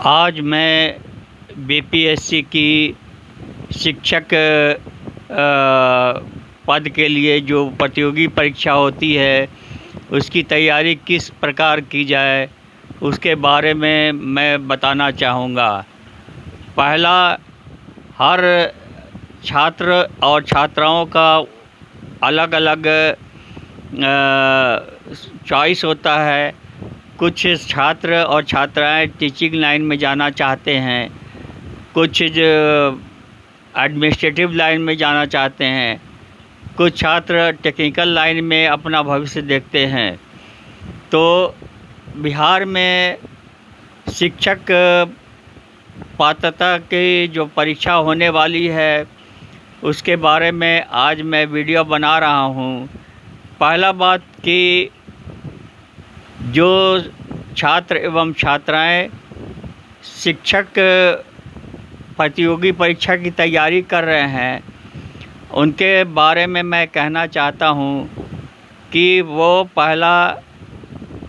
आज मैं बीपीएससी की शिक्षक पद के लिए जो प्रतियोगी परीक्षा होती है उसकी तैयारी किस प्रकार की जाए उसके बारे में मैं बताना चाहूँगा। पहला, हर छात्र और छात्राओं का अलग अलग चॉइस होता है। कुछ छात्र और छात्राएं टीचिंग लाइन में जाना चाहते हैं, कुछ एडमिनिस्ट्रेटिव लाइन में जाना चाहते हैं, कुछ छात्र टेक्निकल लाइन में अपना भविष्य देखते हैं। तो बिहार में शिक्षक पात्रता की जो परीक्षा होने वाली है उसके बारे में आज मैं वीडियो बना रहा हूँ। पहला बात कि जो छात्र एवं छात्राएं शिक्षक प्रतियोगी परीक्षा की तैयारी कर रहे हैं उनके बारे में मैं कहना चाहता हूं कि वो पहला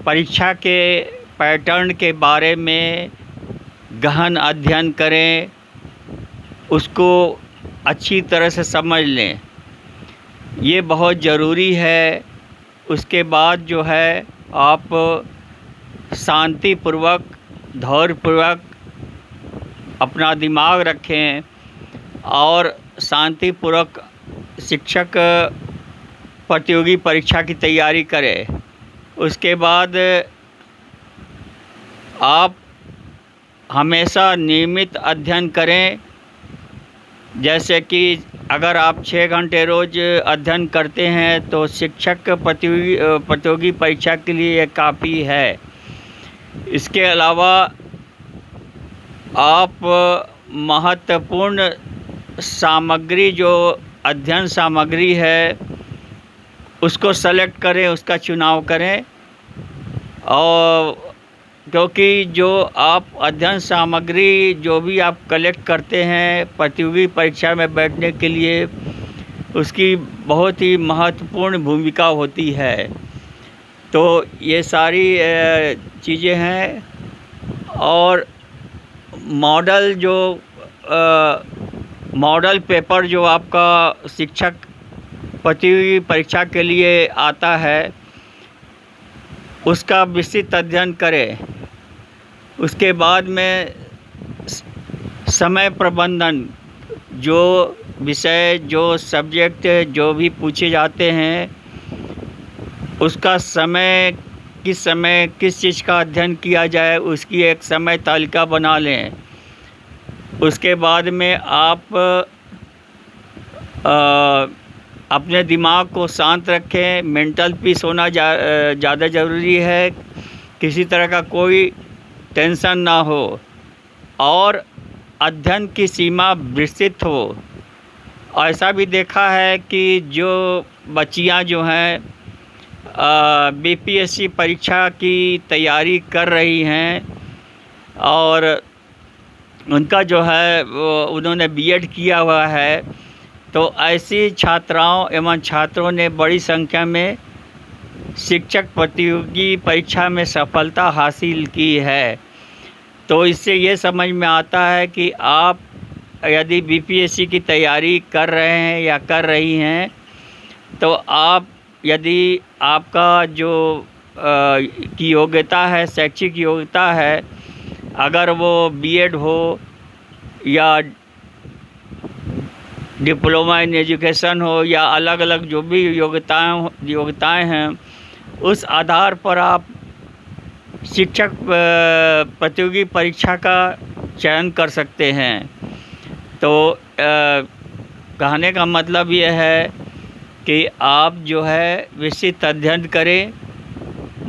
परीक्षा के पैटर्न के बारे में गहन अध्ययन करें, उसको अच्छी तरह से समझ लें, ये बहुत ज़रूरी है। उसके बाद जो है आप शांतिपूर्वक, धैर्यपूर्वक अपना दिमाग रखें और शांतिपूर्वक शिक्षक प्रतियोगी परीक्षा की तैयारी करें। उसके बाद आप हमेशा नियमित अध्ययन करें। जैसे कि अगर आप 6 घंटे रोज़ अध्ययन करते हैं तो शिक्षक प्रतियोगी परीक्षा के लिए काफ़ी है। इसके अलावा आप महत्वपूर्ण सामग्री, जो अध्ययन सामग्री है, उसको सेलेक्ट करें, उसका चुनाव करें। और क्योंकि जो आप अध्ययन सामग्री जो भी आप कलेक्ट करते हैं प्रतियोगी परीक्षा में बैठने के लिए, उसकी बहुत ही महत्वपूर्ण भूमिका होती है। तो ये सारी चीज़ें हैं। और मॉडल पेपर जो आपका शिक्षक प्रतियोगी परीक्षा के लिए आता है उसका विस्तृत अध्ययन करें। उसके बाद में समय प्रबंधन, जो विषय, जो सब्जेक्ट जो भी पूछे जाते हैं उसका समय किस चीज़ का अध्ययन किया जाए उसकी एक समय तालिका बना लें। उसके बाद में आप अपने दिमाग को शांत रखें। मेंटल पीस होना ज़्यादा ज़रूरी है। किसी तरह का कोई टेंशन ना हो और अध्ययन की सीमा विस्तृत हो। ऐसा भी देखा है कि जो बच्चियां जो हैं बीपीएससी परीक्षा की तैयारी कर रही हैं और उनका जो है वो उन्होंने बीएड किया हुआ है, तो ऐसी छात्राओं एवं छात्रों ने बड़ी संख्या में शिक्षक प्रतियोगी परीक्षा में सफलता हासिल की है। तो इससे ये समझ में आता है कि आप यदि बीपीएससी की तैयारी कर रहे हैं या कर रही हैं तो आप, यदि आपका जो की योग्यता है, शैक्षिक योग्यता है, अगर वो बीएड हो या डिप्लोमा इन एजुकेशन हो या अलग अलग जो भी योग्यताएं हैं, उस आधार पर आप शिक्षक प्रतियोगी परीक्षा का चयन कर सकते हैं। तो कहने का मतलब ये है कि आप जो है विस्तृत अध्ययन करें।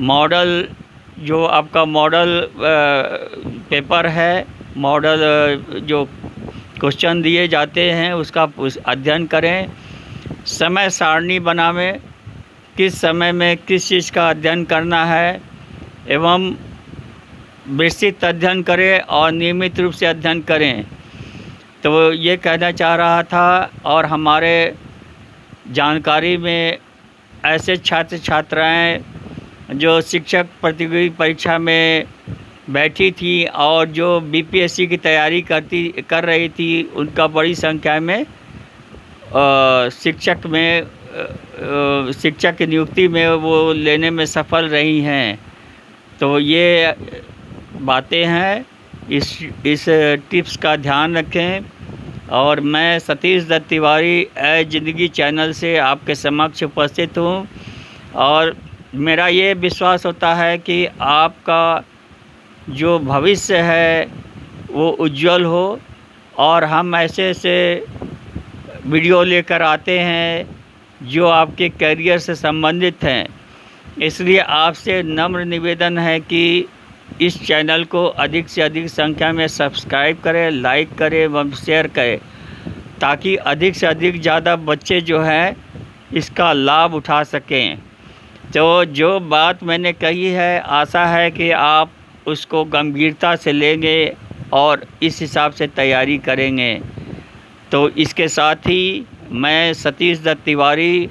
मॉडल, जो आपका मॉडल पेपर है, मॉडल जो क्वेश्चन दिए जाते हैं उसका अध्ययन करें। समय सारणी बनावें, किस समय में किस चीज़ का अध्ययन करना है, एवं विस्तृत अध्ययन करें और नियमित रूप से अध्ययन करें। तो ये कहना चाह रहा था। और हमारे जानकारी में ऐसे छात्र छात्राएं जो शिक्षक प्रतियोगी परीक्षा में बैठी थी और जो बीपीएससी की तैयारी कर रही थी उनका बड़ी संख्या में शिक्षक की नियुक्ति में वो लेने में सफल रही हैं। तो ये बातें हैं, इस टिप्स का ध्यान रखें। और मैं सतीश दत्त तिवारी ज़िंदगी चैनल से आपके समक्ष उपस्थित हूँ और मेरा ये विश्वास होता है कि आपका जो भविष्य है वो उज्जवल हो। और हम ऐसे वीडियो लेकर आते हैं जो आपके करियर से संबंधित हैं। इसलिए आपसे नम्र निवेदन है कि इस चैनल को अधिक से अधिक संख्या में सब्सक्राइब करें, लाइक करें एवं शेयर करें, ताकि अधिक से अधिक ज़्यादा बच्चे जो हैं इसका लाभ उठा सकें। तो जो बात मैंने कही है, आशा है कि आप उसको गंभीरता से लेंगे और इस हिसाब से तैयारी करेंगे। तो इसके साथ ही मैं सतीश दत्त तिवारी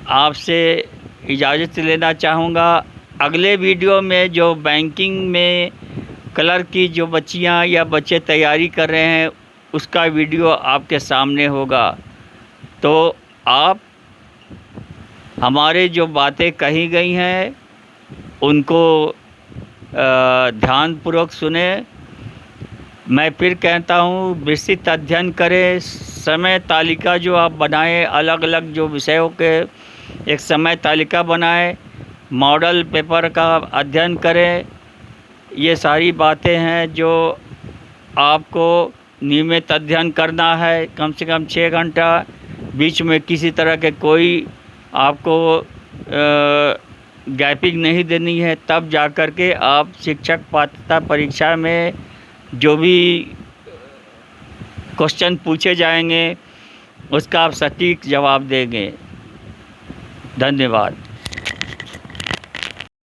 आपसे इजाज़त लेना चाहूँगा। अगले वीडियो में जो बैंकिंग में क्लर्क की जो बच्चियाँ या बच्चे तैयारी कर रहे हैं उसका वीडियो आपके सामने होगा। तो आप हमारे जो बातें कही गई हैं उनको ध्यानपूर्वक सुने। मैं फिर कहता हूँ, विस्तृत अध्ययन करें, समय तालिका जो आप बनाएं, अलग अलग जो विषयों के एक समय तालिका बनाएं, मॉडल पेपर का अध्ययन करें। ये सारी बातें हैं जो आपको नियमित अध्ययन करना है, कम से कम 6 घंटा। बीच में किसी तरह के कोई आपको गैपिंग नहीं देनी है, तब जा कर के आप शिक्षक पात्रता परीक्षा में जो भी क्वेश्चन पूछे जाएंगे उसका आप सटीक जवाब देंगे। धन्यवाद।